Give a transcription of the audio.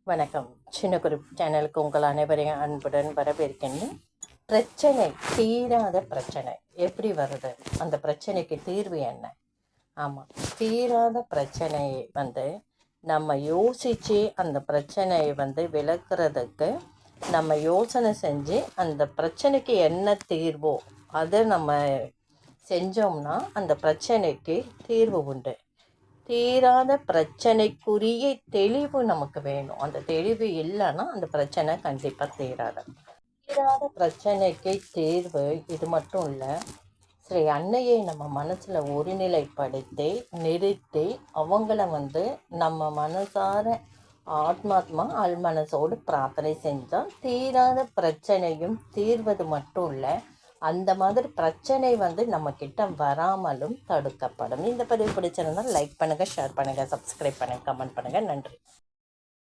வணக்கம். சின்ன குறிப்பு சேனலுக்கு உங்கள் அனைவரையும் அன்புடன் வரவேற்கின்றேன். பிரச்சனை, தீராத பிரச்சனை எப்படி வருது? அந்த பிரச்சனைக்கு தீர்வு என்ன? ஆமாம், தீராத பிரச்சனையை நம்ம யோசித்து அந்த பிரச்சனையை விளக்குறதுக்கு நம்ம யோசனை செஞ்சு அந்த பிரச்சனைக்கு என்ன தீர்வோ அதை நம்ம செஞ்சோம்னா அந்த பிரச்சனைக்கு தீர்வு உண்டு. தீராத பிரச்சனைக்குரிய தெளிவு நமக்கு வேணும். அந்த தெளிவு இல்லைன்னா அந்த பிரச்சனை கண்டிப்பாக தீராது. தீராத பிரச்சனைக்கு தீர்வு இது மட்டும் இல்லை, ஸ்ரீ அன்னையை நம்ம மனசில் ஒருநிலைப்படுத்தி நிறுத்தி அவங்கள நம்ம மனசார ஆத்மாத்மா மனசோடு பிரார்த்தனை செஞ்சால் தீராத பிரச்சனையும் தீர்வது மட்டும் இல்லை, அந்த மாதிரி பிரச்சனை நம்ம கிட்ட வராமலும் தடுக்கப்படும். இந்த பதிவு பிடிச்சிருந்தால் லைக் பண்ணுங்கள், ஷேர் பண்ணுங்கள், சப்ஸ்கிரைப் பண்ணுங்கள், கமெண்ட் பண்ணுங்கள். நன்றி.